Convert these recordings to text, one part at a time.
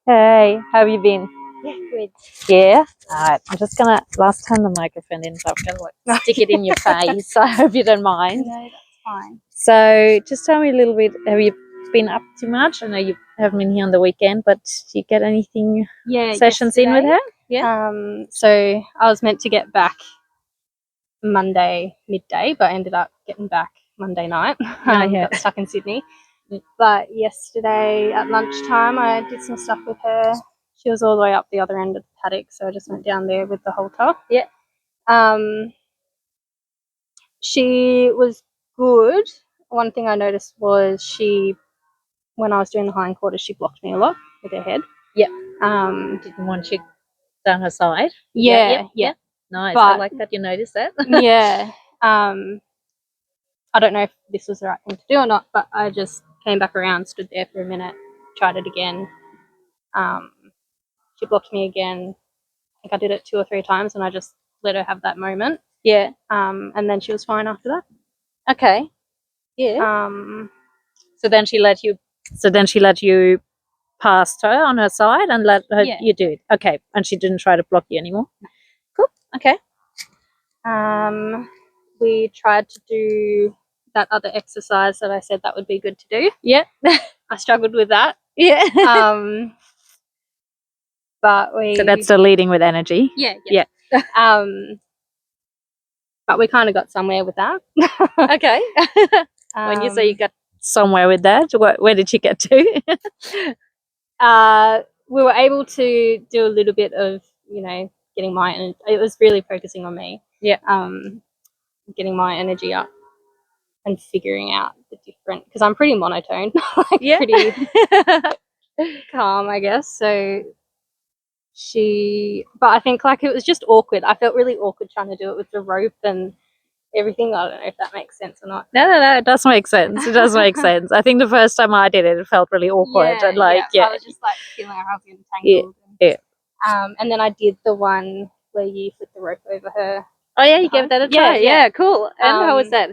Hey, how have you been? Yeah, good. Yeah? Alright, I'm just gonna turn the microphone in, so I'm gonna like stick it in your face. I hope you don't mind. No, that's fine. So just tell me a little bit, have you been up to much? I know you haven't been here on the weekend, but did you get anything sessions in with her? Yeah. So I was meant to get back Monday midday, but I ended up getting back Monday night. Yeah. Got stuck in Sydney. But yesterday at lunchtime, I did some stuff with her. She was all the way up the other end of the paddock, so I just went down there with the halter. Yeah. She was good. One thing I noticed was when I was doing the hindquarters, she blocked me a lot with her head. Yeah. Didn't want you down her side? Yeah. Nice. But, I like that you noticed that. Yeah. I don't know if this was the right thing to do or not, but I just came back around, stood there for a minute, tried it again. She blocked me again. I think I did it 2 or 3 times, and I just let her have that moment. Yeah. And then she was fine after that. Okay. Yeah. So then she let you past her on her side and let her you do it. Okay. And she didn't try to block you anymore. Cool. Okay. We tried to do that other exercise that I said that would be good to do. Yeah. I struggled with that. Yeah. But So that's the leading with energy. Yeah. But we kind of got somewhere with that. Okay. When you say you got somewhere with that, where did you get to? We were able to do a little bit of, getting it was really focusing on me. Yeah. Getting my energy up and figuring out the different, because I'm pretty monotone, pretty calm, I guess. So but I think it was just awkward. I felt really awkward trying to do it with the rope and everything. I don't know if that makes sense or not. No, it does make sense. It does make sense. I think the first time I did it, it felt really awkward. I and was just feeling like I was getting tangled. Yeah. And then I did the one where you flip the rope over her. Oh yeah, you gave that a try. Yeah, cool. And how was that?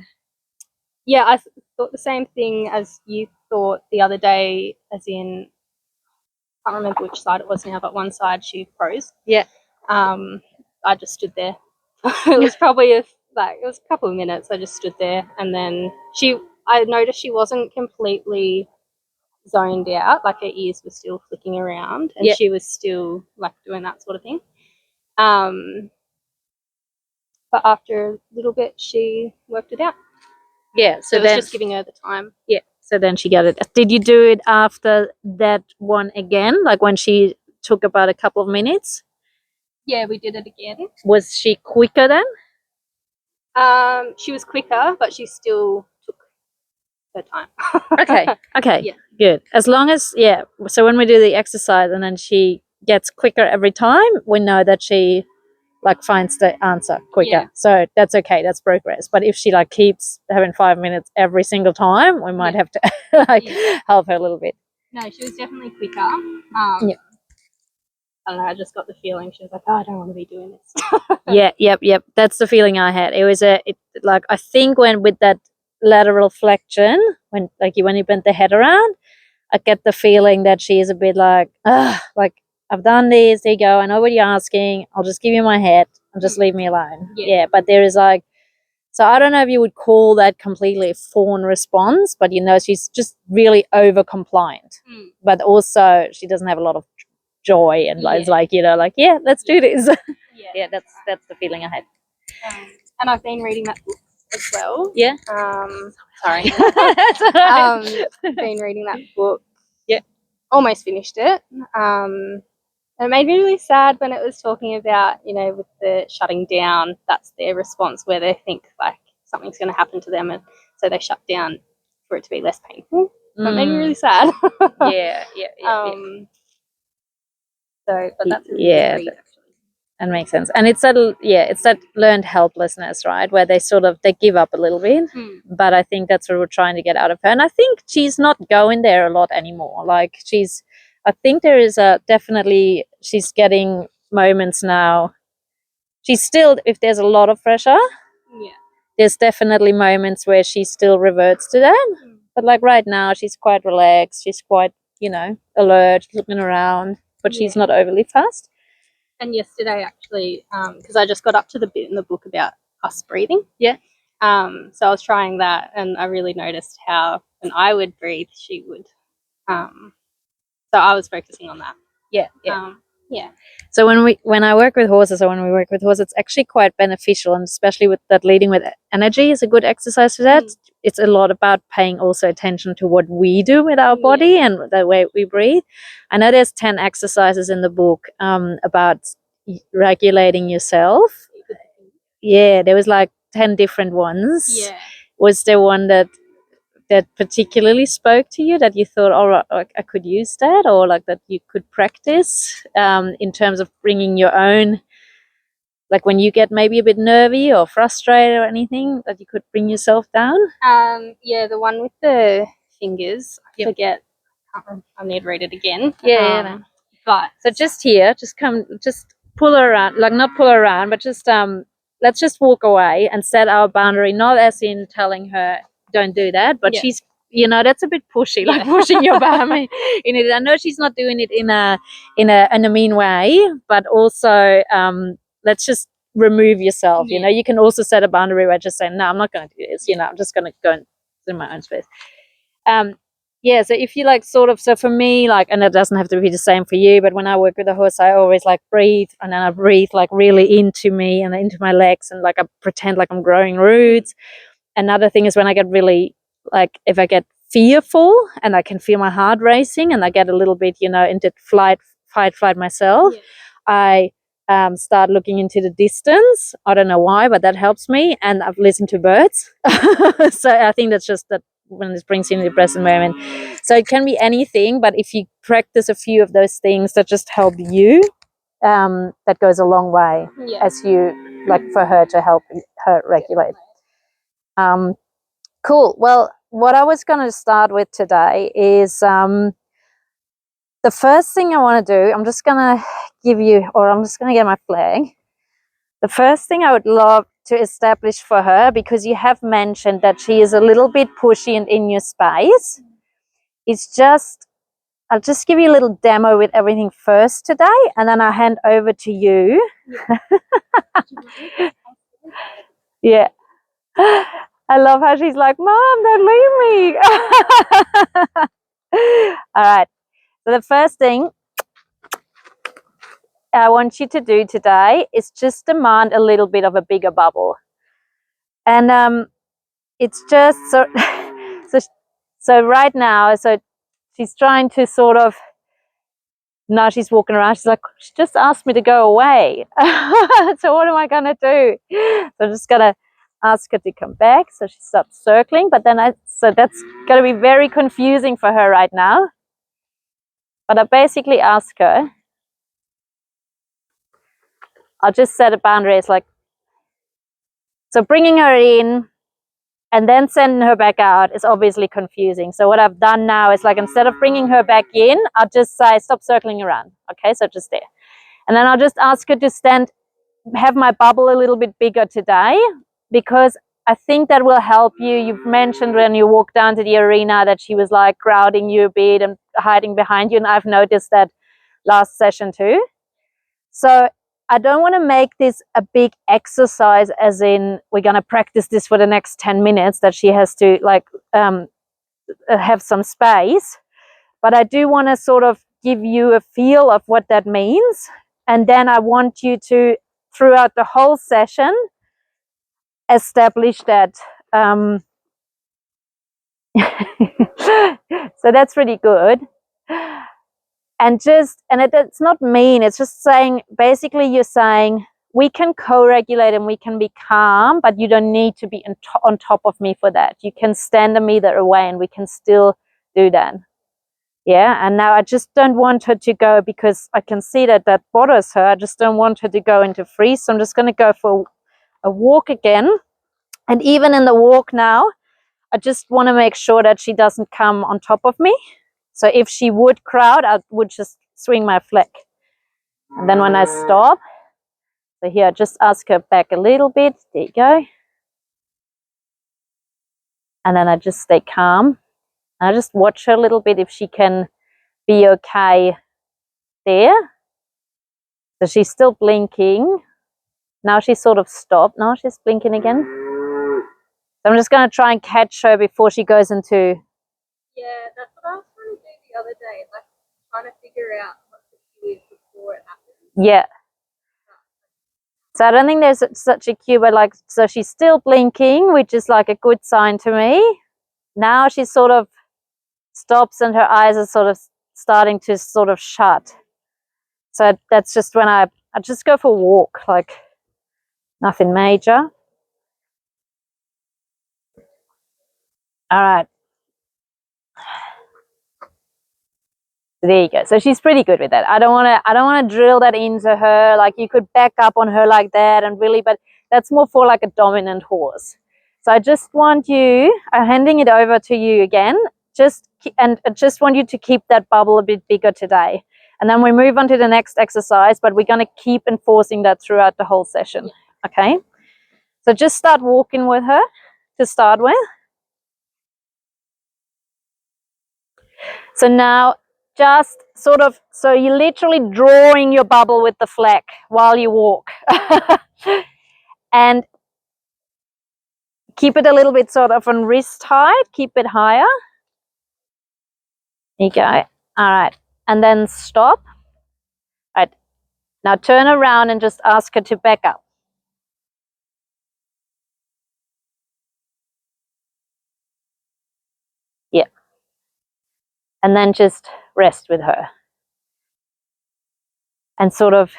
Yeah, I thought the same thing as you thought the other day, as in, I can't remember which side it was now, but one side she froze. Yeah. I just stood there. It was probably it was a couple of minutes. I just stood there, and then I noticed she wasn't completely zoned out. Her ears were still flicking around, and she was still doing that sort of thing. But after a little bit, she worked it out. Yeah, so it was just giving her the time. Yeah, so then she got it. Did you do it after that one again, when she took about a couple of minutes? Yeah, we did it again. Was she quicker then? She was quicker, but she still took her time. Okay. Yeah. Good. As long as, so when we do the exercise and then she gets quicker every time, we know that she finds the answer quicker. Yeah. So that's okay, that's progress. But if she keeps having 5 minutes every single time, we might have to help her a little bit. No, she was definitely quicker. I don't know, I just got the feeling she was like, oh, I don't want to be doing this. Yep. That's the feeling I had. It was I think when with that lateral flexion, when you bend the head around, I get the feeling that she is a bit I've done this, there you go, I know what you're asking, I'll just give you my head and just leave me alone. Yeah, but there is so I don't know if you would call that completely a fawn response, but she's just really over compliant. But also she doesn't have a lot of joy and it's let's do this. Yeah, that's the feeling I had. And I've been reading that book as well. Yeah. Sorry. Been reading that book. Yeah. Almost finished it. It made me really sad when it was talking about, with the shutting down, that's their response, where they think something's going to happen to them, and so they shut down for it to be less painful. It made me really sad. Yeah. So, but that's really good read, actually. That makes sense. And it's that learned helplessness, right? Where they they give up a little bit. But I think that's what we're trying to get out of her. And I think she's not going there a lot anymore. I think there is definitely, she's getting moments now. She's still, if there's a lot of pressure, there's definitely moments where she still reverts to that. But right now, she's quite relaxed. She's quite, you know, alert, looking around, but she's not overly fast. And yesterday, actually, because I just got up to the bit in the book about us breathing. Yeah. So I was trying that, and I really noticed how when I would breathe, she would. So I was focusing on that. Yeah. Yeah. So when I work with horses, or when we work with horses, it's actually quite beneficial, and especially with that, leading with energy is a good exercise for that. It's a lot about paying also attention to what we do with our body and the way we breathe. I know there's 10 exercises in the book about regulating yourself. Yeah, there was like 10 different ones. Yeah. Was there one that particularly spoke to you, that you thought, all right, like, I could use that, or like that you could practice in terms of bringing your own, like when you get maybe a bit nervy or frustrated or anything, that you could bring yourself down? Yeah, the one with the fingers. I forget. I need to read it again. Yeah. But so just here, just pull her around, like not pull her around, but just let's just walk away and set our boundary, not as in telling her don't do that, but she's, you know, that's a bit pushy, like pushing your boundary in it. I know she's not doing it in a mean way, but also let's just remove yourself. You know, you can also set a boundary by just saying, no, I'm not going to do this. You know, I'm just going to go in my own space. Yeah, so if you like sort of, so for me, like, and it doesn't have to be the same for you, but when I work with a horse, I always like breathe, and then I breathe like really into me and into my legs, and like I pretend like I'm growing roots. Another thing is when I get really, like, if I get fearful and I can feel my heart racing and I get a little bit, you know, into fight, flight myself, I start looking into the distance. I don't know why, but that helps me, and I've listened to birds. So I think that's just that, when this brings you into the present moment. So it can be anything, but if you practice a few of those things that just help you, that goes a long way as you, like, for her to help her regulate. Cool. Well, what I was going to start with today is the first thing I want to do, I'm just going to give you, or I'm just going to get my flag. The first thing I would love to establish for her, because you have mentioned that she is a little bit pushy and in your space, is just, I'll just give you a little demo with everything first today, and then I'll hand over to you. Yeah. I love how she's like, Mom, don't leave me. All right. So the first thing I want you to do today is just demand a little bit of a bigger bubble. And it's just so, so right now, so she's trying to sort of, now she's walking around, she's like, she just asked me to go away. So what am I going to do? So I'm just going to ask her to come back. So she stops circling, but then so that's going to be very confusing for her right now. But I basically ask her, I'll just set a boundary. It's like, so bringing her in and then sending her back out is obviously confusing. So what I've done now is, like, instead of bringing her back in, I'll just say, stop circling around. Okay, so just there. And then I'll just ask her to have my bubble a little bit bigger today, because I think that will help you. You've mentioned when you walked down to the arena that she was like crowding you a bit and hiding behind you, and I've noticed that last session too. So I don't want to make this a big exercise, as in we're going to practice this for the next 10 minutes, that she has to, like, have some space. But I do want to sort of give you a feel of what that means. And then I want you to, throughout the whole session, establish that. So that's really good. And it's not mean, it's just saying, basically you're saying, we can co-regulate and we can be calm, but you don't need to be on top of me for that. You can stand a meter away and we can still do that. Yeah, and now I just don't want her to go, because I can see that bothers her. I just don't want her to go into freeze. So I'm just going to go for a walk again. And even in the walk now, I just want to make sure that she doesn't come on top of me. So if she would crowd, I would just swing my flag. And then when I stop, so here, just ask her back a little bit. There you go. And then I just stay calm. And I just watch her a little bit if she can be okay there. So she's still blinking. Now she's sort of stopped. Now she's blinking again. So I'm just going to try and catch her before she goes into... Yeah, that's what I was trying to do the other day, like trying to figure out what the cue is before it happens. Yeah. So I don't think there's such a cue, but like, so she's still blinking, which is like a good sign to me. Now she sort of stops and her eyes are sort of starting to sort of shut. So that's just when I just go for a walk, like nothing major. All right. There you go. So she's pretty good with that. I don't want to drill that into her. Like you could back up on her like that and really, but that's more for like a dominant horse. So I just want you, I'm handing it over to you again. I just want you to keep that bubble a bit bigger today. And then we move on to the next exercise, but we're going to keep enforcing that throughout the whole session. Okay. So just start walking with her to start with. So now just sort of, so you're literally drawing your bubble with the fleck while you walk. And keep it a little bit sort of on wrist height, keep it higher. There you go. All right. And then stop. All right. Now turn around and just ask her to back up. Yeah. And then just rest with her. And sort of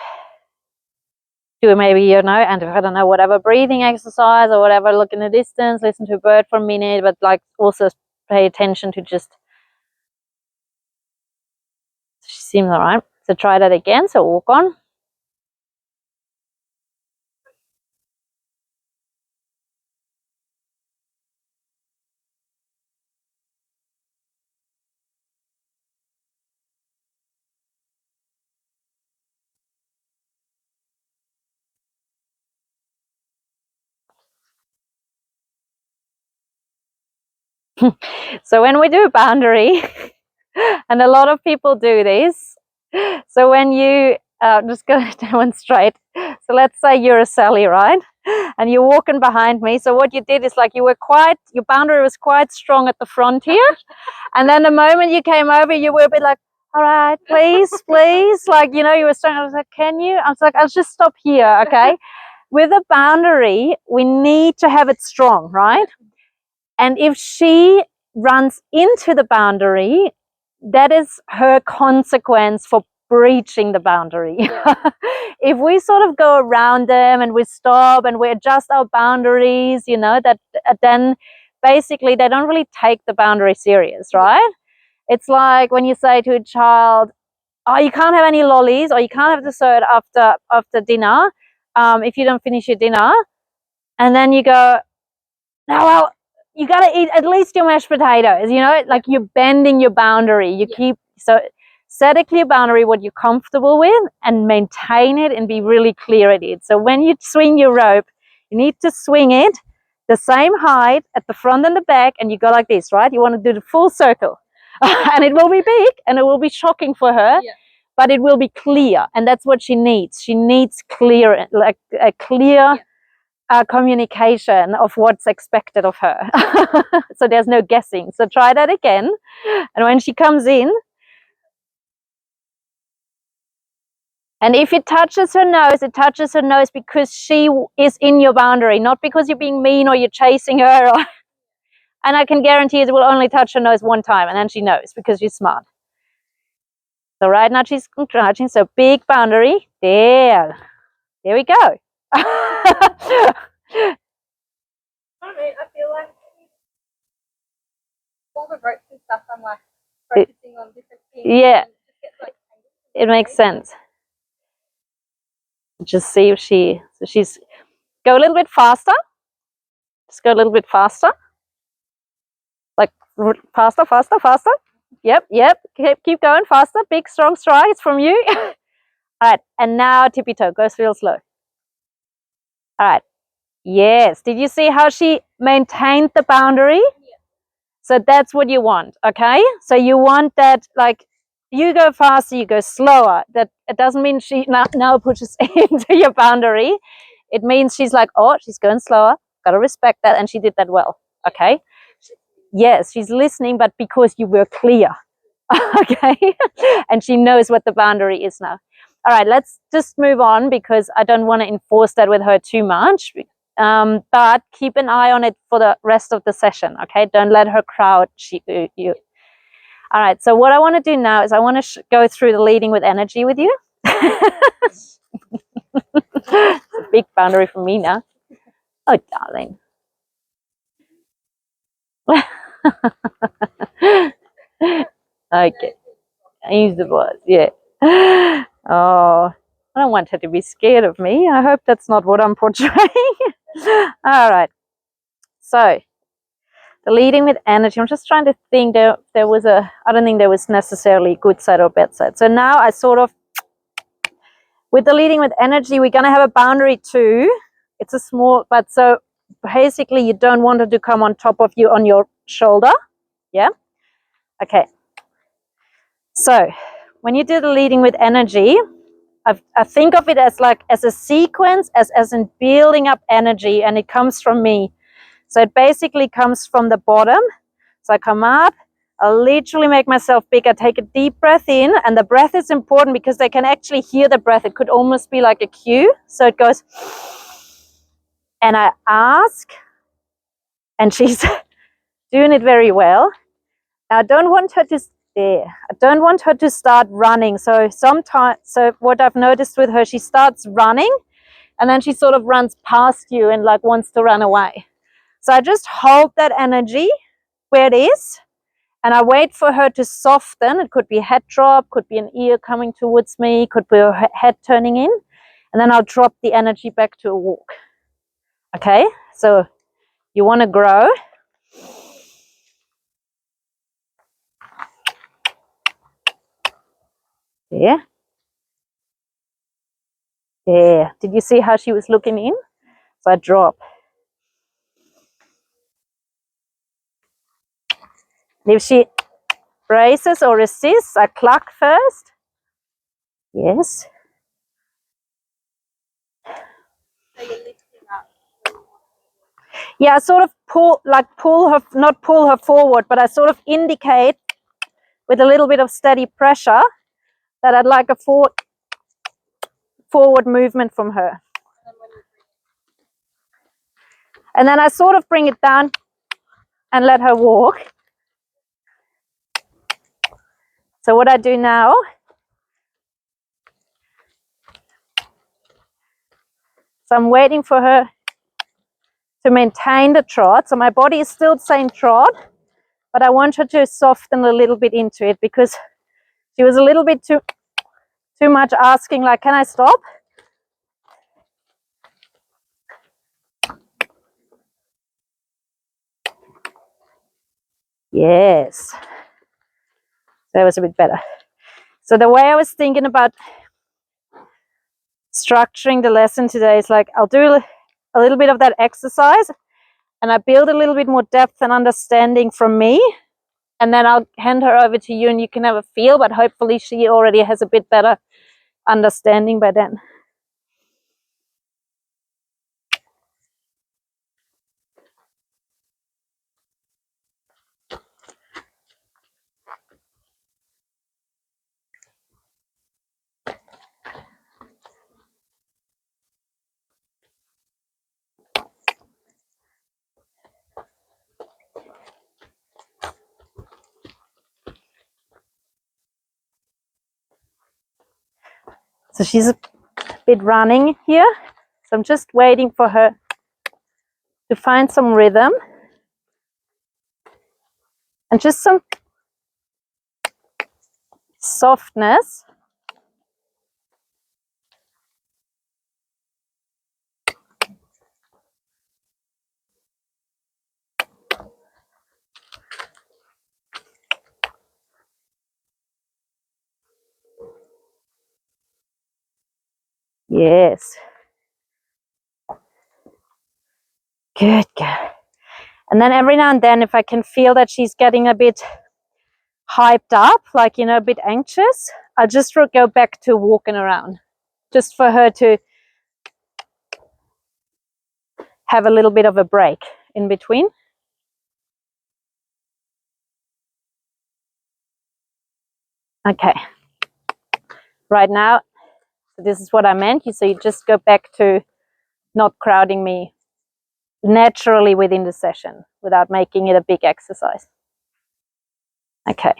do maybe, you know, and I don't know, whatever breathing exercise or whatever, look in the distance, listen to a bird for a minute, but like also pay attention to just, she seems all right. So try that again. So walk on. So when we do a boundary, and a lot of people do this, so when you, I'm just going to demonstrate. So let's say you're a Sally, right? And you're walking behind me. So what you did is like your boundary was quite strong at the front here. And then the moment you came over, you were a bit like, all right, please, please. Like, you know, you were starting, I was like, can you? I was like, I'll just stop here, okay? With a boundary, we need to have it strong, right? And if she runs into the boundary, that is her consequence for breaching the boundary. Yeah. If we sort of go around them and we stop and we adjust our boundaries, you know, that then basically they don't really take the boundary serious, right? It's like when you say to a child, oh, you can't have any lollies or you can't have dessert after dinner if you don't finish your dinner. And then you go, no, well, you got to eat at least your mashed potatoes, you know, like you're bending your boundary. You keep, so set a clear boundary, what you're comfortable with, and maintain it and be really clear at it. So when you swing your rope, you need to swing it the same height at the front and the back, and you go like this, right? You want to do the full circle. And it will be big and it will be shocking for her, but it will be clear. And that's what she needs. She needs clear, like a clear communication of what's expected of her. So there's no guessing. So try that again. And when she comes in, and if it touches her nose, it touches her nose because she is in your boundary, not because you're being mean or you're chasing her. And I can guarantee it will only touch her nose one time and then she knows because she's smart. So right now she's crouching. So big boundary. There we go. I feel like all the ropes and stuff, I'm like focusing on different things. Yeah, it makes sense. Just see if she's, go a little bit faster. Just go a little bit faster. Like faster, faster, faster. Yep. Keep going faster. Big, strong strides from you. All right. And now tippy toe. Go real slow. All right. Yes. Did you see how she maintained the boundary? Yeah. So that's what you want. Okay. So you want that, like, you go faster, you go slower. That it doesn't mean she now pushes into your boundary. It means she's like, oh, she's going slower. Gotta respect that, and she did that well. Okay. Yes, she's listening, but because you were clear. Okay. And she knows what the boundary is now. All right, let's just move on because I don't want to enforce that with her too much. But keep an eye on it for the rest of the session. Okay, don't let her crowd you. All right, so what I want to do now is I want to go through the leading with energy with you. It's a big boundary for me now. Oh, darling. Okay, he's the boss, yeah. Oh, I don't want her to be scared of me. I hope that's not what I'm portraying. All right, so the leading with energy. I'm just trying to think there was I don't think there was necessarily good side or bad side. So now I sort of, with the leading with energy, we're going to have a boundary too. It's a small, but so basically you don't want it to come on top of you on your shoulder. Yeah. Okay. So when you do the leading with energy, I think of it as like as a sequence, as in building up energy, and it comes from me. So it basically comes from the bottom. So I come up, I literally make myself big. I take a deep breath in, and the breath is important because they can actually hear the breath. It could almost be like a cue. So it goes, and I ask, and she's doing it very well. Now I don't want her to stare. I don't want her to start running. So what I've noticed with her, she starts running, and then she sort of runs past you and like wants to run away. So I just hold that energy where it is, and I wait for her to soften. It could be a head drop, could be an ear coming towards me, could be her head turning in, and then I'll drop the energy back to a walk. Okay, so you want to grow. Yeah. Yeah. Did you see how she was looking in? So I drop. And if she braces or resists, I cluck first. Yes. So you're lifting up. Yeah, I sort of pull her, not pull her forward, but I sort of indicate with a little bit of steady pressure that I'd like a forward movement from her. And then I sort of bring it down and let her walk. So what I do now, so I'm waiting for her to maintain the trot. So my body is still saying trot, but I want her to soften a little bit into it because she was a little bit too much asking, like, can I stop? Yes. That was a bit better. So the way I was thinking about structuring the lesson today is like, I'll do a little bit of that exercise and I build a little bit more depth and understanding from me. And then I'll hand her over to you and you can have a feel, but hopefully she already has a bit better understanding by then. So she's a bit running here. So I'm just waiting for her to find some rhythm and just some softness. Yes. Good, good. And then every now and then, if I can feel that she's getting a bit hyped up, like, you know, a bit anxious, I just go back to walking around, just for her to have a little bit of a break in between. Okay. Right now, this is what I meant. So you just go back to not crowding me naturally within the session without making it a big exercise. Okay.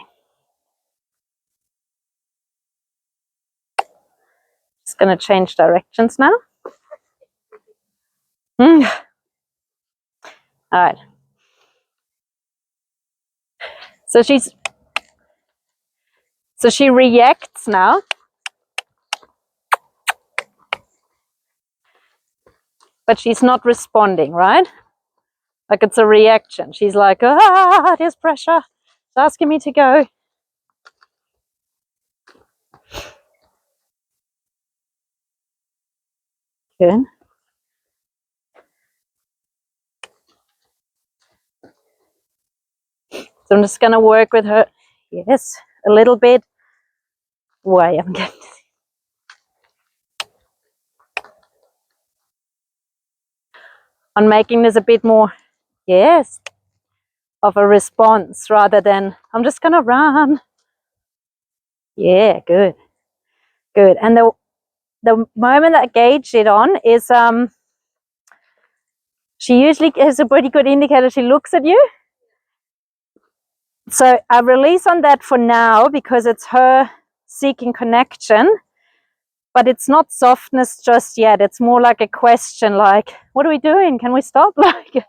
Just going to change directions now. All right. So she reacts now. But she's not responding, right? Like, it's a reaction. She's like, ah, there's pressure. It's asking me to go. Good. So I'm just going to work with her. Yes, a little bit. Why I'm getting on making this a bit more, yes, of a response rather than I'm just going to run. Yeah, good. Good. And the moment I gauge it on is she usually has a pretty good indicator. She looks at you. So I release on that for now because it's her seeking connection, but it's not softness just yet. It's more like a question, like, what are we doing? Can we stop? Like,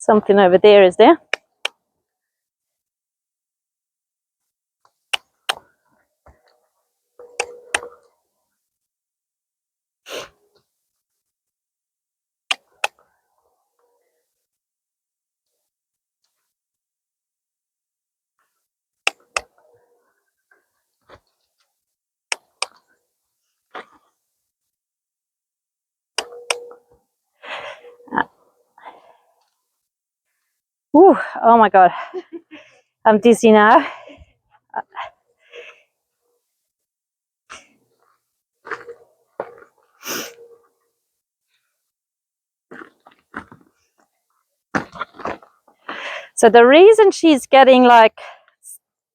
something over there, is there? Ooh, oh my God. I'm dizzy now. So the reason she's getting like,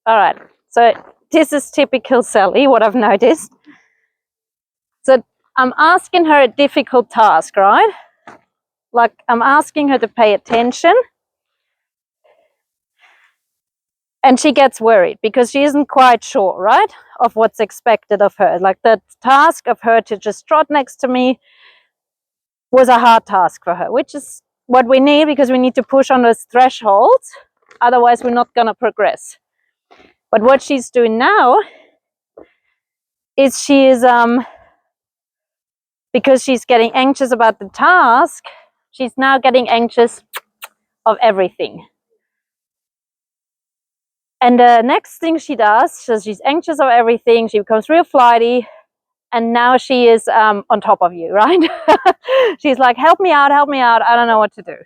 all right, so this is typical Sally, what I've noticed. So I'm asking her a difficult task, right? Like, I'm asking her to pay attention. And she gets worried because she isn't quite sure, right, of what's expected of her. Like, the task of her to just trot next to me was a hard task for her, which is what we need because we need to push on those thresholds. Otherwise, we're not going to progress. But what she's doing now is she is, because she's getting anxious about the task, she's now getting anxious of everything. And the next thing she does, so she's anxious of everything, she becomes real flighty, and now she is on top of you, right? She's like, help me out, I don't know what to do.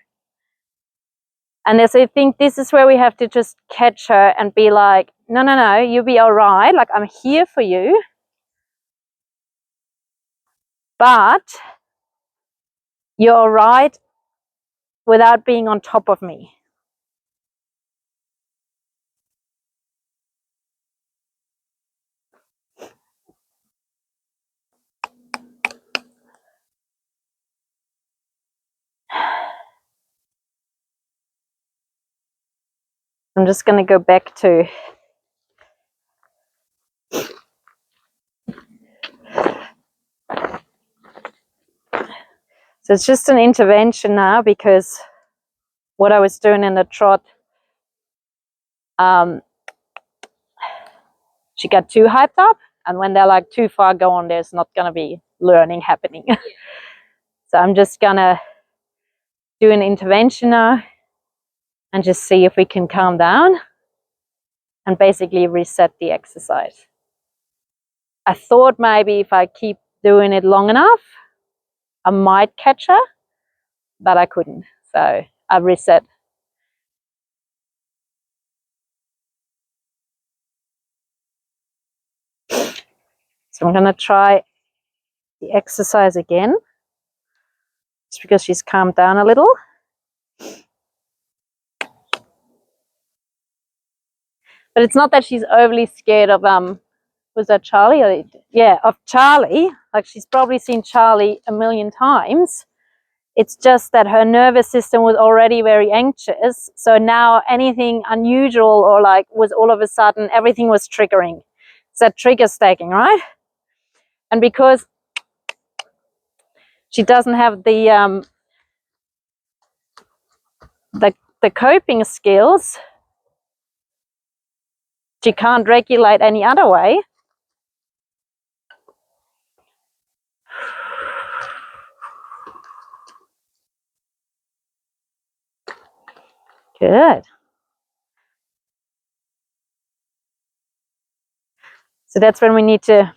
And so I think this is where we have to just catch her and be like, no, you'll be all right. Like, I'm here for you. But you're all right without being on top of me. I'm just going to go back to So it's just an intervention now, because what I was doing in the trot, she got too hyped up, and when they're like too far gone, there's not going to be learning happening. So I'm just going to do an intervention now and just see if we can calm down and basically reset the exercise. I thought maybe if I keep doing it long enough, I might catch her, but I couldn't. So I reset. So I'm going to try the exercise again, just because she's calmed down a little. But it's not that she's overly scared of, was that Charlie? Or, yeah, of Charlie. Like, she's probably seen Charlie a million times. It's just that her nervous system was already very anxious. So now anything unusual or like was all of a sudden, everything was triggering. It's that trigger stacking, right? And because she doesn't have the coping skills, she can't regulate any other way. Good. So that's when we need to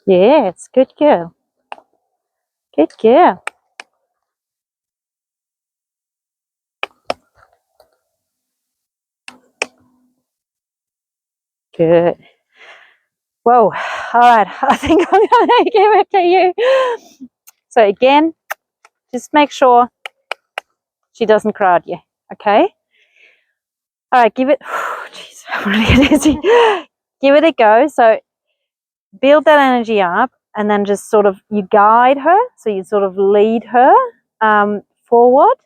yes, good girl. Good girl. Good. Whoa. All right. I think I'm going to give it to you. So again, just make sure she doesn't crowd you. Okay. All right. Give it. Jeez, I'm really getting dizzy. Give it a go. So build that energy up, and then just sort of you guide her. So you sort of lead her forward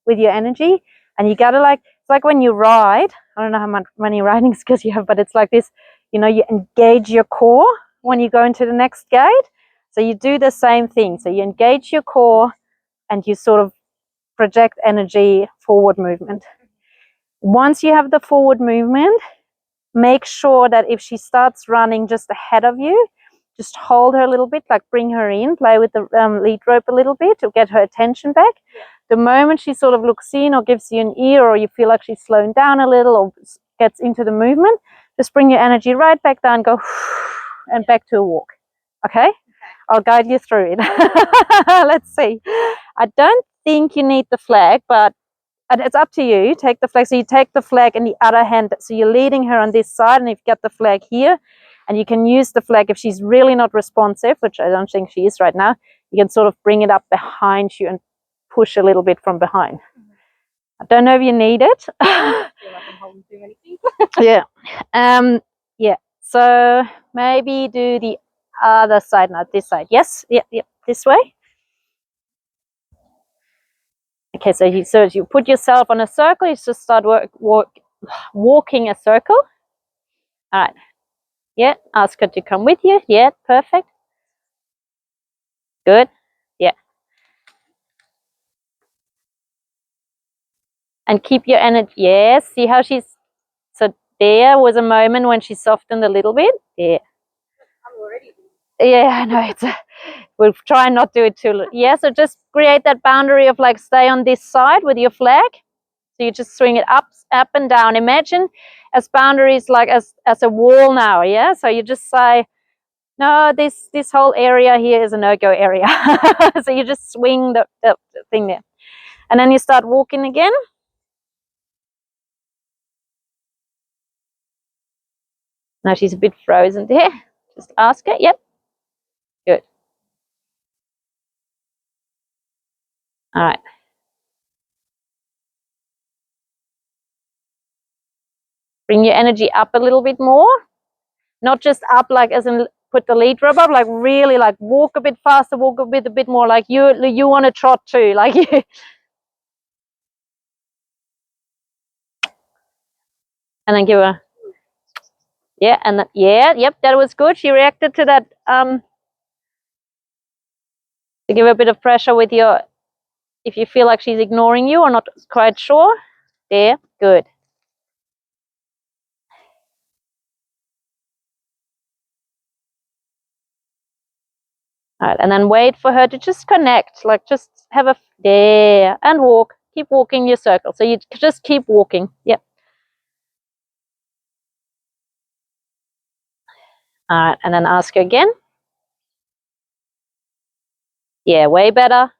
with your energy, and you gotta like, it's like when you ride. I don't know how many riding skills you have, but it's like this. You know, you engage your core when you go into the next gate. So you do the same thing. So you engage your core, and you sort of project energy, forward movement. Once you have the forward movement, make sure that if she starts running just ahead of you, just hold her a little bit, like bring her in, play with the lead rope a little bit to get her attention back. The moment she sort of looks in or gives you an ear, or you feel like she's slowing down a little or gets into the movement, just bring your energy right back down, go and back to a walk. Okay? I'll guide you through it. Let's see. I don't think you need the flag, but it's up to you. Take the flag. So you take the flag in the other hand. So you're leading her on this side, and you've got the flag here. And you can use the flag if she's really not responsive, which I don't think she is right now. You can sort of bring it up behind you and push a little bit from behind. I don't know if you need it. I feel like I'm holding too many things. Yeah. Yeah. So maybe do the other side, not this side. Yes. Yeah. This way. Okay. So you put yourself on a circle. You just start walking a circle. All right. Yeah. Ask her to come with you. Yeah. Perfect. Good. Yeah. And keep your energy. Yes. See how she's. So there was a moment when she softened a little bit. Yeah. I'm already. Yeah, I know. We'll try and not do it too. Yeah, so just create that boundary of like stay on this side with your flag. So you just swing it up and down. Imagine as boundaries like as a wall now. Yeah. So you just say, no, this whole area here is a no-go area. So you just swing the thing there, and then you start walking again. Now she's a bit frozen there. Just ask her. Yep. Good. All right. Bring your energy up a little bit more. Not just up like as in put the lead rope up, like really like walk a bit faster, walk a bit more, like you want to trot too, like you. And then give her, yeah, and yep, that was good. She reacted to that, to give her a bit of pressure with your, if you feel like she's ignoring you or not quite sure. There, good. All right, and then wait for her to just connect, like just have a, there, and walk. Keep walking your circle. So you just keep walking. Yep. All right, and then ask her again. Yeah, way better.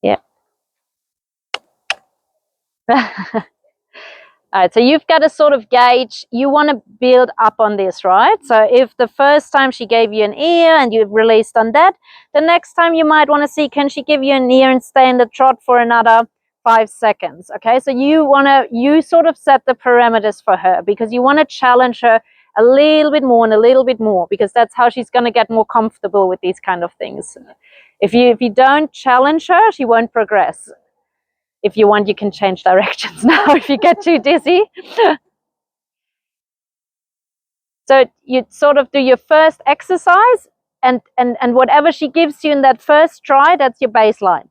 Yep. All right, so you've got to sort of gauge, you want to build up on this, right? So if the first time she gave you an ear and you've released on that, the next time you might want to see, can she give you an ear and stay in the trot for another 5 seconds? Okay, so you sort of set the parameters for her, because you want to challenge her a little bit more and a little bit more, because that's how she's going to get more comfortable with these kind of things. If you don't challenge her, she won't progress. If you want, you can change directions now if you get too dizzy. So you sort of do your first exercise, and whatever she gives you in that first try, that's your baseline.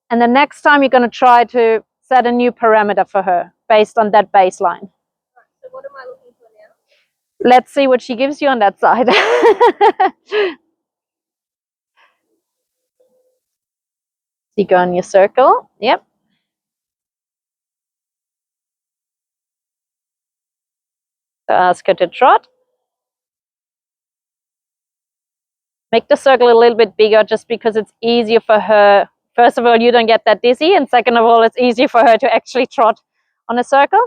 And the next time you're going to try to set a new parameter for her based on that baseline. So what am I looking for now? Let's see what she gives you on that side. You go in your circle. Yep. So ask her to trot. Make the circle a little bit bigger, just because it's easier for her. First of all, you don't get that dizzy, and second of all, it's easier for her to actually trot on a circle.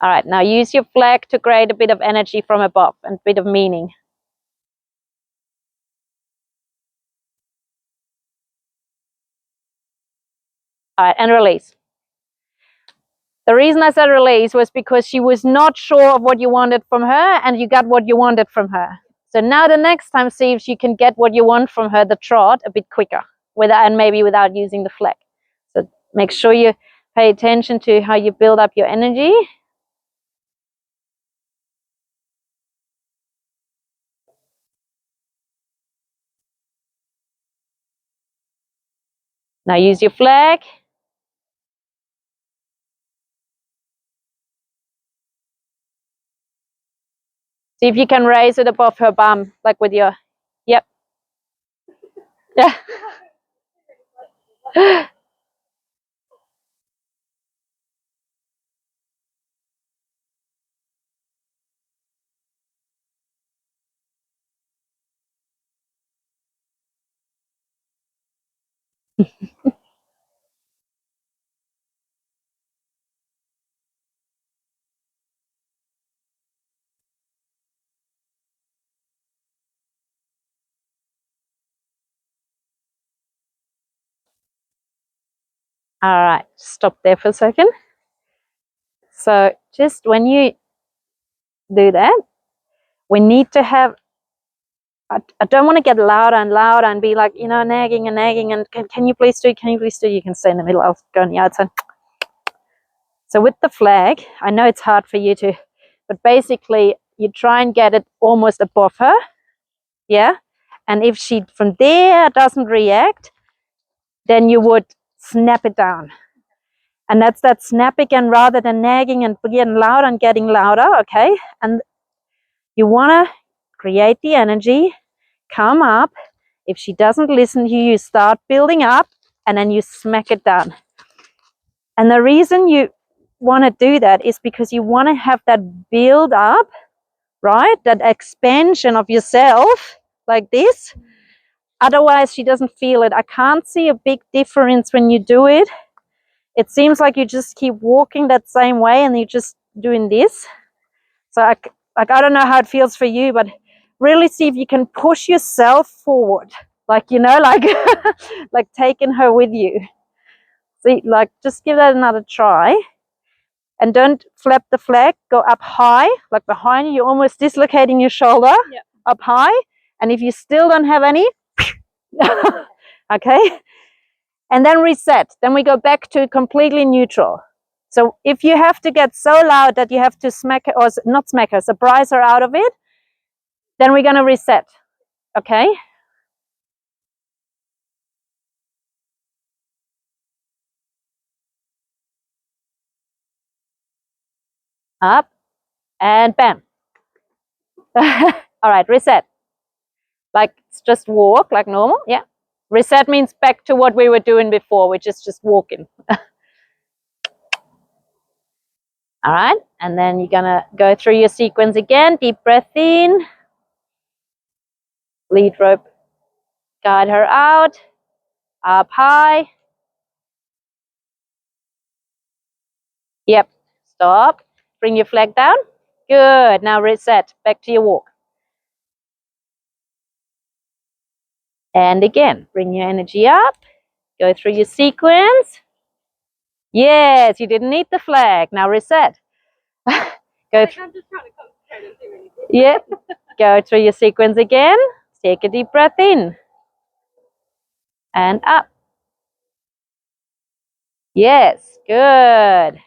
All right, now use your flag to create a bit of energy from above and a bit of meaning. All right, and release. The reason I said release was because she was not sure of what you wanted from her, and you got what you wanted from her. So now the next time, see if you can get what you want from her, the trot, a bit quicker, and maybe without using the flag. So make sure you pay attention to how you build up your energy. Now use your flag. See if you can raise it above her bum, like with your, yep. Yeah. All right, stop there for a second. So just when you do that, we need to have, I don't want to get louder and louder and be like, nagging and can you please do, you can stay in the middle, I'll go on the outside. So with the flag, I know it's hard for you to, but basically you try and get it almost above her, yeah? And if she from there doesn't react, then you would snap it down. And that's that snap again, rather than nagging and getting louder and getting louder, okay? And you want to create the energy, come up. If she doesn't listen to you, you start building up, and then you smack it down. And the reason you want to do that is because you want to have that build up, right? That expansion of yourself like this. Otherwise, she doesn't feel it. I can't see a big difference when you do it. It seems like you just keep walking that same way and you're just doing this. So I don't know how it feels for you, but really see if you can push yourself forward, like, you know, like like taking her with you. See, like, just give that another try. And don't flap the flag, go up high, like behind you, you're almost dislocating your shoulder. Yep. Up high. And if you still don't have any, okay, and then reset. Then we go back to completely neutral. So if you have to get so loud that you have to smack her, or not smack her, surprise her out of it, then we're going to reset, okay? Up and bam. All right, reset. Like, just walk like normal, yeah. Reset means back to what we were doing before, which is just walking. All right, and then you're gonna go through your sequence again. Deep breath in. Lead rope, guide her out. Up high. Yep, stop. Bring your flag down. Good, now reset, back to your walk. And again, bring your energy up. Go through your sequence. Yes, you didn't need the flag. Now reset. Go. I'm just trying to concentrate and do anything. Yep. Go through your sequence again. Take a deep breath in. And up. Yes, good.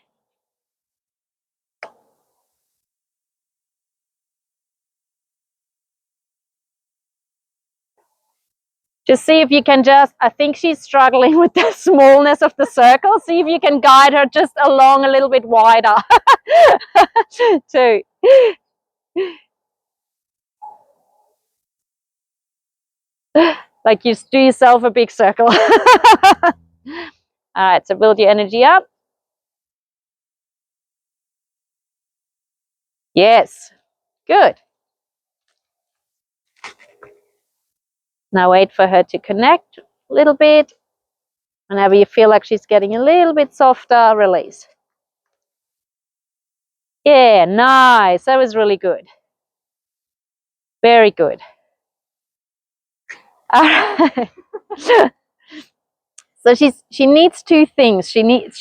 Just see if you can just, I think she's struggling with the smallness of the circle. See if you can guide her just along a little bit wider. Too. Like you do yourself a big circle. All right, so build your energy up. Yes, good. Now wait for her to connect a little bit. Whenever you feel like she's getting a little bit softer, release. Yeah, nice. That was really good. Very good. All right. So she needs two things. She needs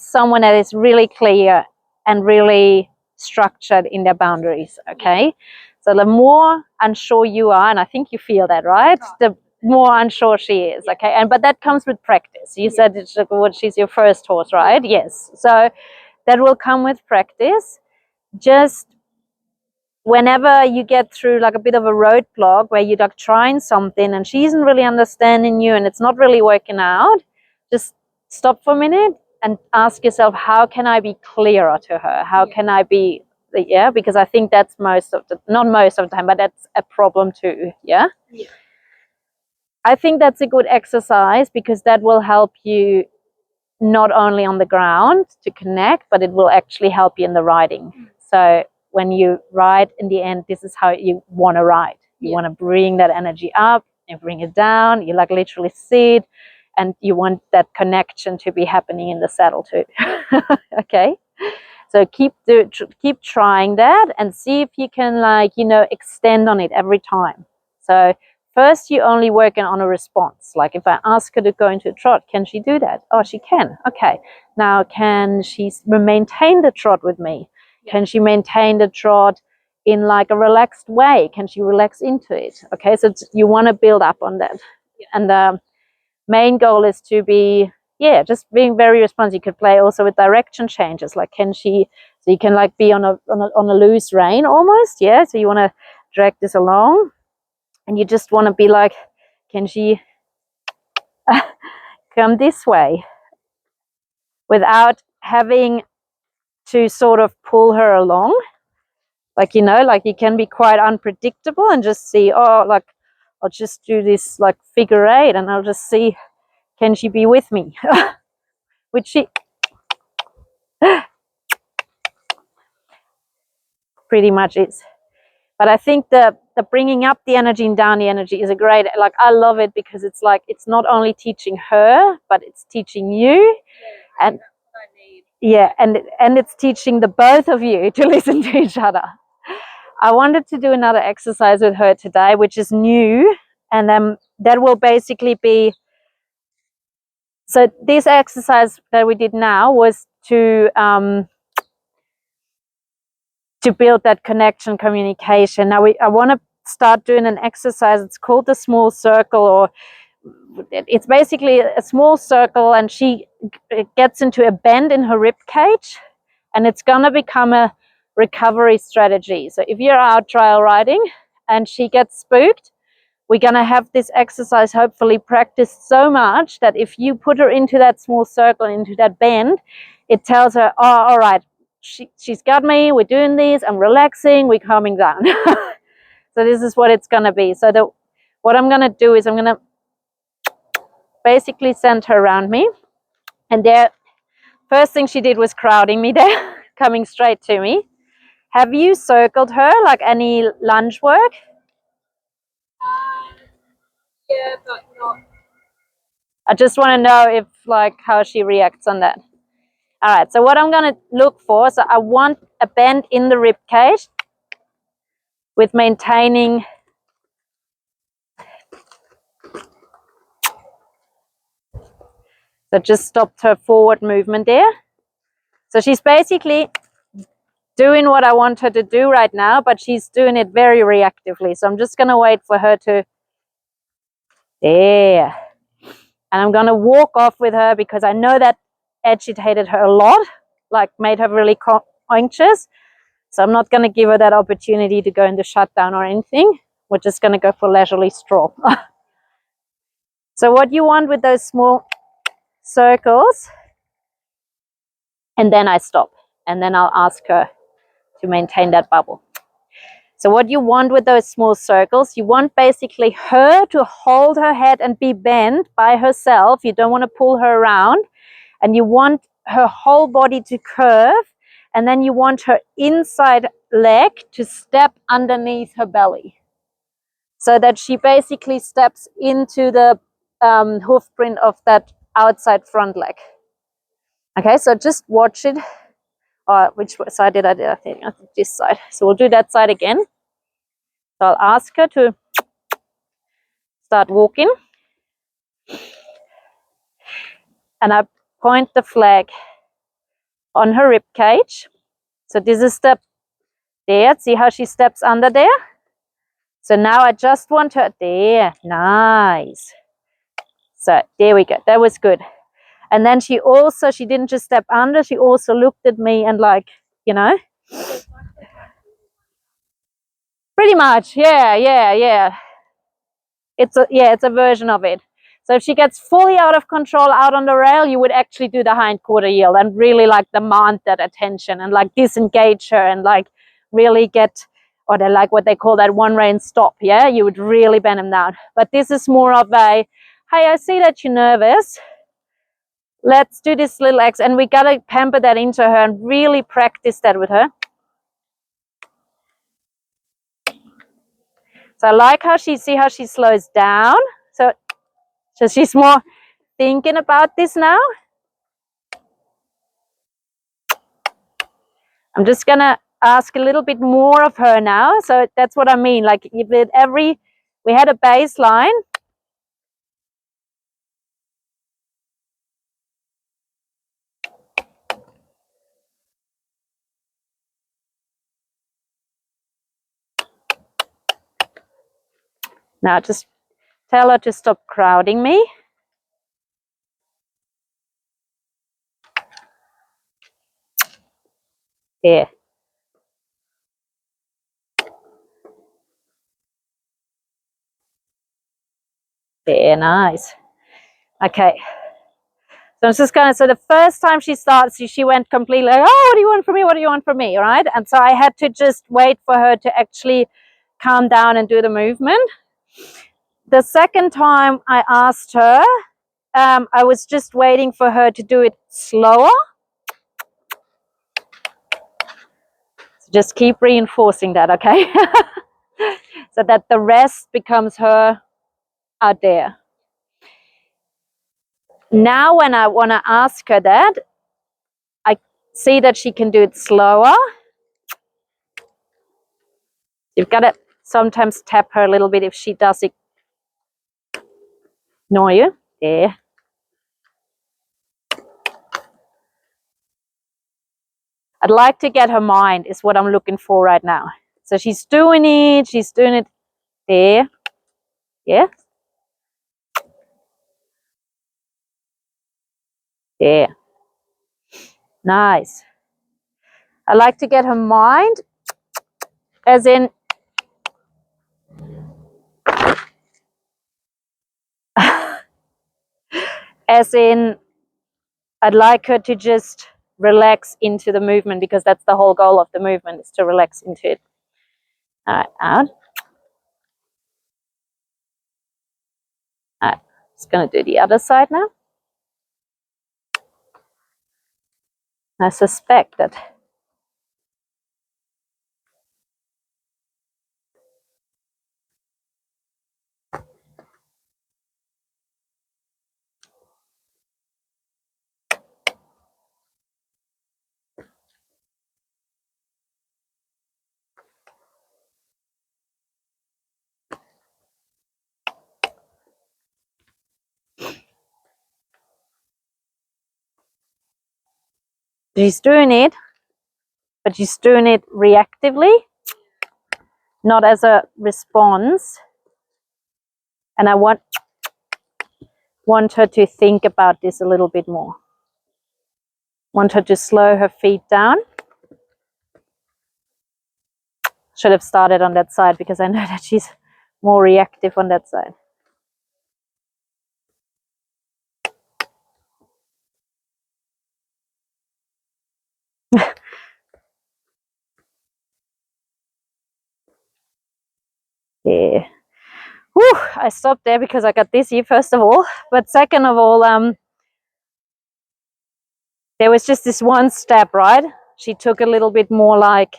someone that is really clear and really structured in their boundaries. Okay. So the more unsure you are, and I think you feel that, right? The more unsure she is. Okay. And but that comes with practice. You said she's your first horse, right? Yes. So that will come with practice. Just whenever you get through like a bit of a roadblock where you're like trying something and she isn't really understanding you and it's not really working out, just stop for a minute and ask yourself, how can I be clearer to her? How can I be, yeah, because I think that's not most of the time, but that's a problem too. Yeah. I think that's a good exercise because that will help you not only on the ground to connect, but it will actually help you in the riding. So when you ride, in the end, this is how you want to ride. You want to bring that energy up and bring it down. You like literally sit, and you want that connection to be happening in the saddle too. Okay, so keep trying that and see if you can, like, you know, extend on it every time. So first, you only working on a response. Like if I ask her to go into a trot, can she do that? Oh, she can. Okay. Now, can she maintain the trot with me? Yeah. Can she maintain the trot in like a relaxed way? Can she relax into it? Okay. So you want to build up on that. Yeah. And the main goal is to be, yeah, just being very responsive. You could play also with direction changes. Like, can she, so you can like be on a loose rein almost. Yeah. So you want to drag this along. And you just want to be like, can she come this way without having to sort of pull her along? Like, you know, like you can be quite unpredictable and just see, oh, like, I'll just do this like figure eight and I'll just see, can she be with me? Which she pretty much is. But I think the bringing up the energy and down the energy is a great, like, I love it because it's like, it's not only teaching her, but it's teaching you. And yeah, and it's teaching the both of you to listen to each other. I wanted to do another exercise with her today, which is new, and that will basically be, so this exercise that we did now was to build that connection, communication. Now I want to start doing an exercise. It's called the small circle, or it's basically a small circle, and she gets into a bend in her rib cage, and it's gonna become a recovery strategy. So if you're out trail riding and she gets spooked, we're gonna have this exercise hopefully practiced so much that if you put her into that small circle, into that bend, it tells her, oh, all right, she's got me, we're doing this, I'm relaxing, we're calming down. So this is what it's gonna be. So what I'm gonna do is I'm gonna basically send her around me, and there, first thing she did was crowding me there, coming straight to me. Have you circled her like any lunge work? Yeah, but not. I just want to know if like how she reacts on that. All right, so what I'm going to look for, so I want a bend in the rib cage with maintaining so just stopped her forward movement there. So she's basically doing what I want her to do right now, but she's doing it very reactively. So I'm just going to wait for her to, there. And I'm going to walk off with her because I know that agitated her a lot, like made her really anxious. So I'm not going to give her that opportunity to go into shutdown or anything. We're just going to go for leisurely stroll. So what you want with those small circles, and then I stop, and then I'll ask her to maintain that bubble. So what you want with those small circles, you want basically her to hold her head and be bent by herself. You don't want to pull her around, and you want her whole body to curve, and then you want her inside leg to step underneath her belly, so that she basically steps into the hoof print of that outside front leg. Okay, so just watch it. Which side did I do? I think this side. So we'll do that side again. So I'll ask her to start walking, and I point the flag on her rib cage. So this is the there. See how she steps under there? So now I just want her there. Nice. So there we go. That was good. And then she didn't just step under, she also looked at me and like, you know. Pretty much, yeah. It's a version of it. So if she gets fully out of control out on the rail, you would actually do the hind quarter yield and really like demand that attention and like disengage her and like really get, or they like what they call that one rein stop. Yeah, you would really bend them down. But this is more of a, hey, I see that you're nervous. Let's do this little X, and we gotta pamper that into her and really practice that with her. So I like how she slows down. So she's more thinking about this now. I'm just gonna ask a little bit more of her now. So that's what I mean. Like we had a baseline. Now just tell her to stop crowding me. There. There, nice. Okay. So it's just kind of, so the first time she starts, she went completely like, oh, what do you want from me? What do you want from me? Right? And so I had to just wait for her to actually calm down and do the movement. The second time I asked her, I was just waiting for her to do it slower. So just keep reinforcing that, okay? So that the rest becomes her out there. Now when I want to ask her that, I see that she can do it slower. You've got to sometimes tap her a little bit if she does ignore you. There. I'd like to get her mind is what I'm looking for right now. So she's doing it. She's doing it there. Yeah. There. Nice. I like to get her mind as in as in I'd like her to just relax into the movement because that's the whole goal of the movement is to relax into it. All right, out. All right, just going to do the other side now. I suspect that she's doing it, but she's doing it reactively, not as a response. And I want her to think about this a little bit more. Want her to slow her feet down. Should have started on that side because I know that she's more reactive on that side. Yeah. Whew, I stopped there because I got dizzy, first of all. But second of all, there was just this one step, right? She took a little bit more like,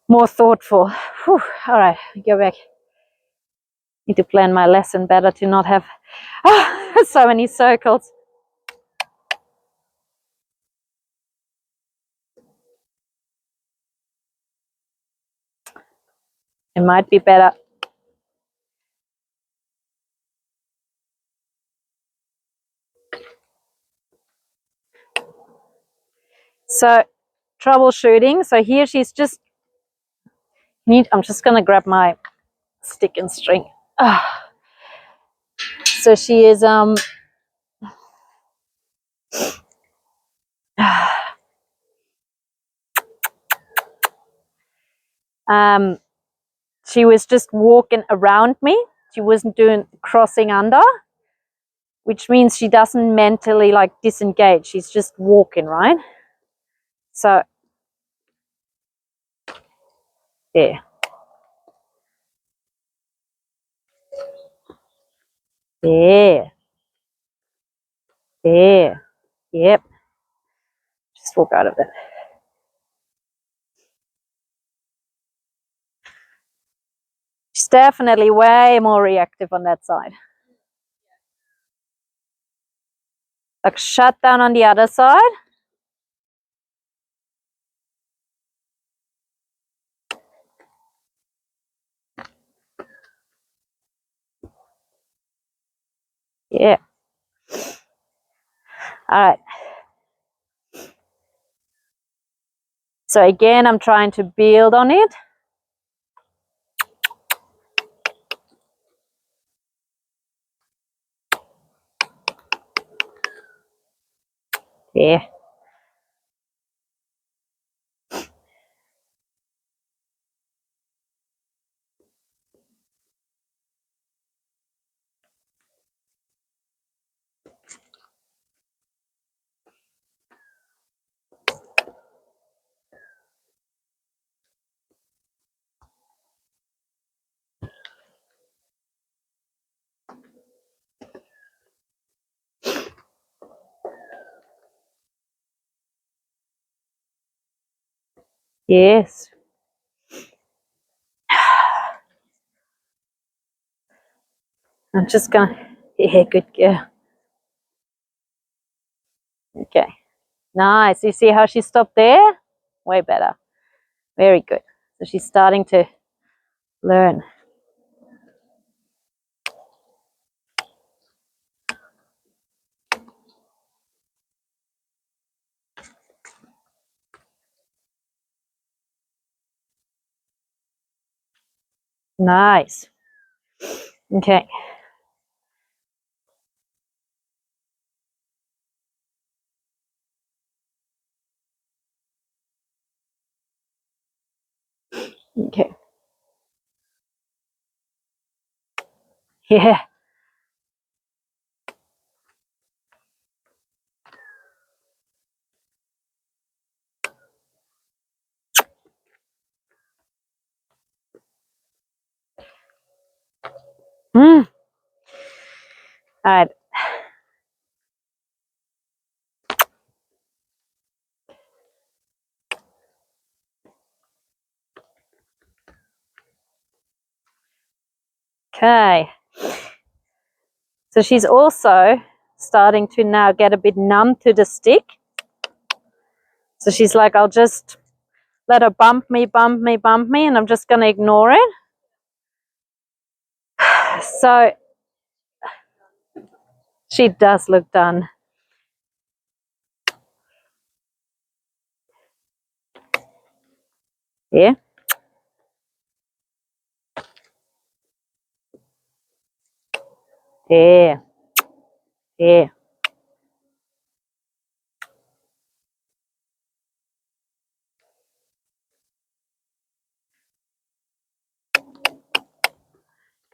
more thoughtful. Whew, all right, go back. Need to plan my lesson better to not have so many circles. It might be better. So troubleshooting. So here she's just I'm just gonna grab my stick and string. So she is she was just walking around me. She wasn't doing crossing under, which means she doesn't mentally like disengage. She's just walking, right? So there. There. There. Yep. Just walk out of it. She's definitely way more reactive on that side. Like shut down on the other side. Yeah. All right. So again, I'm trying to build on it. Yeah. Yes. I'm just going, yeah, good girl. Okay. Nice. You see how she stopped there? Way better. Very good. So she's starting to learn. Nice. Okay. Okay. Yeah. All right. Okay. So she's also starting to now get a bit numb to the stick. So she's like, I'll just let her bump me, and I'm just going to ignore it. So she does look done. Yeah. Yeah. Yeah.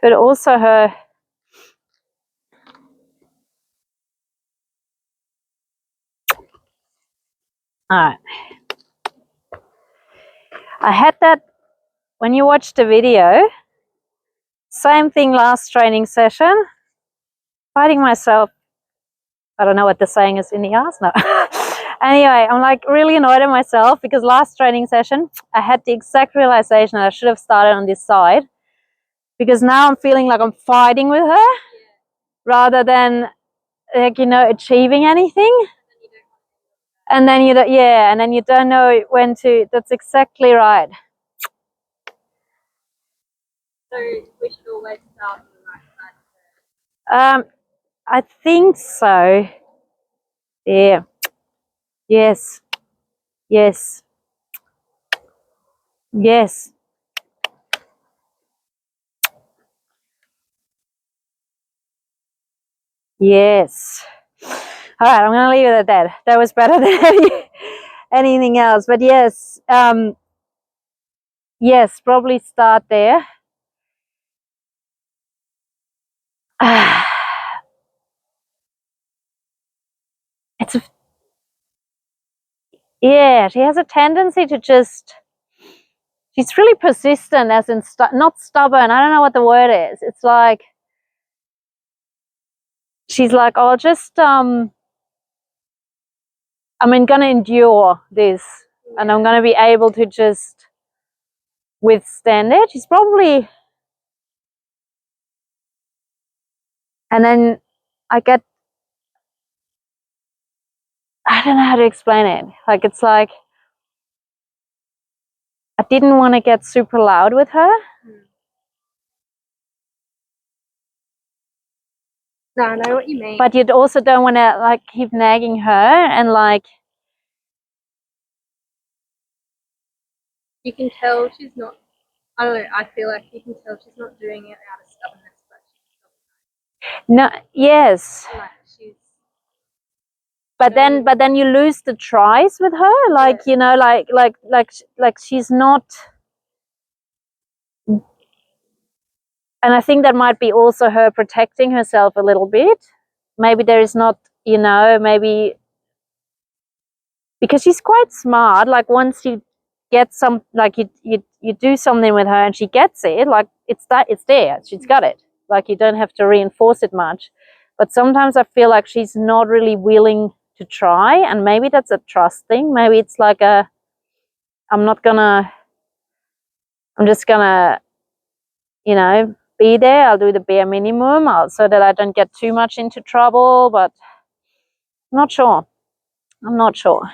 But also her. All right. I had that when you watch the video. Same thing last training session. Fighting myself. I don't know what the saying is in the ass. No. Anyway, I'm like really annoyed at myself because last training session, I had the exact realization that I should have started on this side, because now I'm feeling like I'm fighting with her rather than, like, you know, achieving anything. And then you don't, yeah, and then you don't know when to. That's exactly right. So we should always start on the right side. I think so. Yeah. Yes. Yes. Yes. Yes. All right, I'm going to leave it at that. That was better than anything else. But yes, yes, probably start there. It's yeah, she has a tendency to just. She's really persistent, as in not stubborn. I don't know what the word is. It's like she's like, oh, just I'm gonna endure this, and I'm gonna be able to just withstand it. She's probably, and then I don't know how to explain it. Like, it's like I didn't want to get super loud with her. No, I know what you mean. But you also don't want to like keep nagging her, and like You can tell she's not. I don't know. I feel like you can tell she's not doing it out of stubbornness, but no, yes. like she's. But then you lose the tries with her, like, you know, like she's not. And I think that might be also her protecting herself a little bit. Maybe there is not, you know, maybe because she's quite smart. Like, once you get some, like you do something with her and she gets it, like it's there. She's got it. Like, you don't have to reinforce it much. But sometimes I feel like she's not really willing to try, and maybe that's a trust thing. Maybe it's like I'm just gonna, you know, be there. I'll do the bare minimum so that I don't get too much into trouble, but I'm not sure. I'm not sure.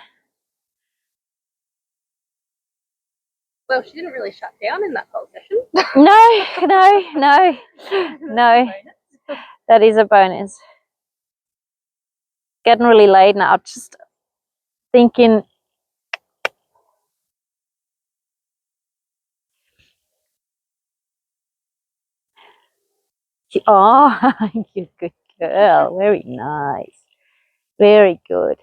Well, she didn't really shut down in that whole session. No. That is a bonus. Getting really late now. Just thinking. Oh, you're a good girl. Very nice. Very good.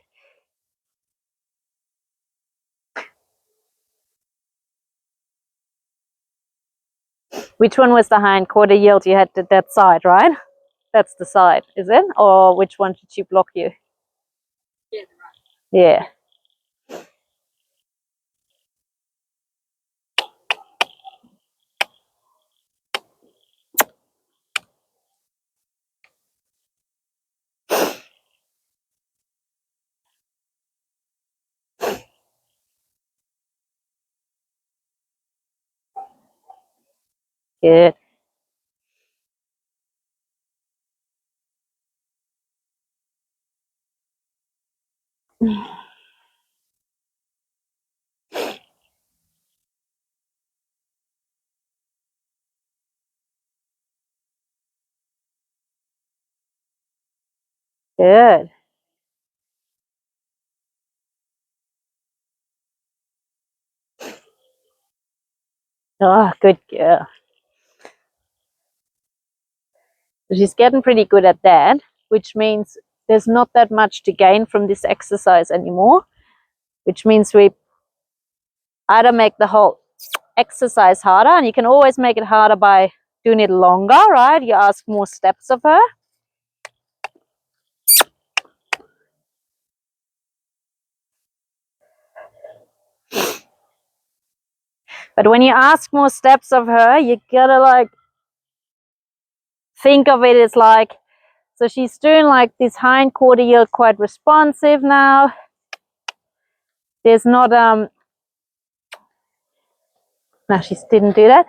Which one was the hind quarter yield? You had that side, right? That's the side, is it? Or which one did she block you? Yeah, right. Yeah. Good. Good. Oh, good girl. She's getting pretty good at that, which means there's not that much to gain from this exercise anymore, which means we either make the whole exercise harder, and you can always make it harder by doing it longer, right? You ask more steps of her. But when you ask more steps of her, you gotta like think of it as like, so she's doing like this hind quarter yield quite responsive now. There's not no, she didn't do that.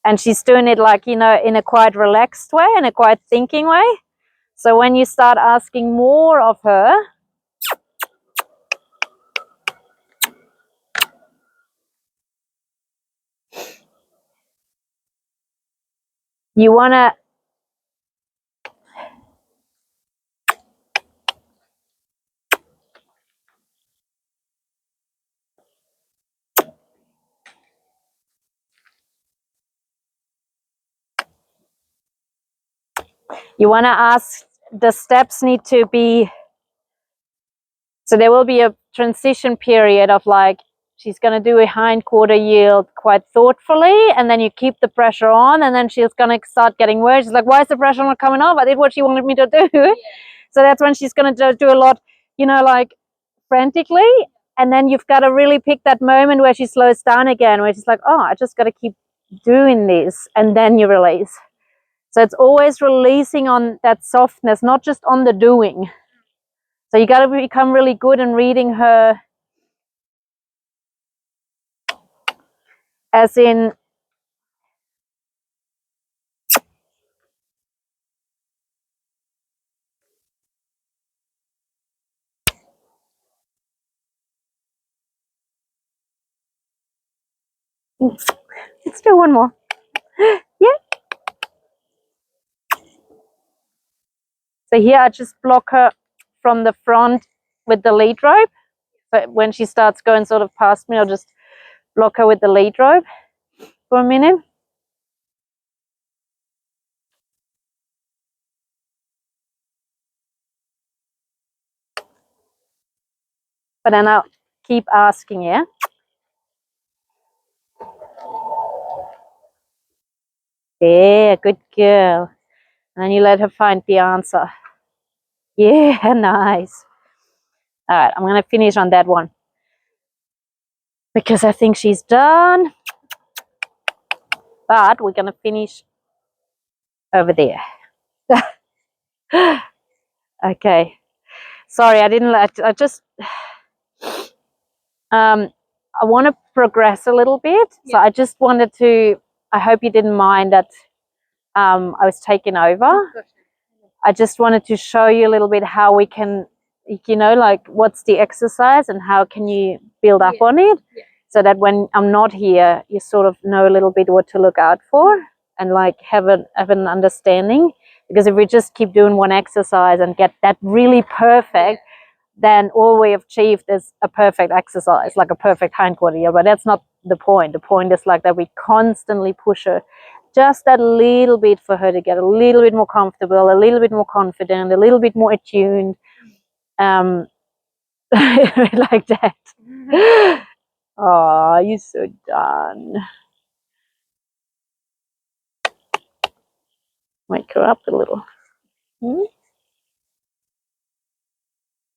And she's doing it like, you know, in a quite relaxed way, in a quite thinking way. So when you start asking more of her, you want to ask, the steps need to be, so there will be a transition period of like, she's going to do a hind quarter yield quite thoughtfully, and then you keep the pressure on, and then she's going to start getting worse. She's like, why is the pressure not coming off? I did what she wanted me to do. Yeah. So that's when she's going to do a lot, you know, like frantically. And then you've got to really pick that moment where she slows down again, where she's like, oh, I just got to keep doing this, and then you release. So it's always releasing on that softness, not just on the doing. So you got to become really good in reading her, as in, let's do one more. Yeah. So here I just block her from the front with the lead rope. But when she starts going sort of past me, I'll just block her with the lead rope for a minute. But then I'll keep asking, yeah? Yeah, good girl. And then you let her find the answer. Yeah, nice. All right, I'm going to finish on that one, because I think she's done. But we're going to finish over there. Okay. Sorry, I didn't, I just, I want to progress a little bit. Yeah. So I just wanted to, I hope you didn't mind that I was taken over. I just wanted to show you a little bit how we can, you know, like what's the exercise and how can you build up on it, so that when I'm not here, you sort of know a little bit what to look out for and like have an understanding. Because if we just keep doing one exercise and get that really perfect, then all we have achieved is a perfect exercise, like a perfect hindquarter. But that's not the point. The point is like that we constantly push her just that little bit for her to get a little bit more comfortable, a little bit more confident, a little bit more attuned. Like that. Oh, you're so done. Wake her up a little.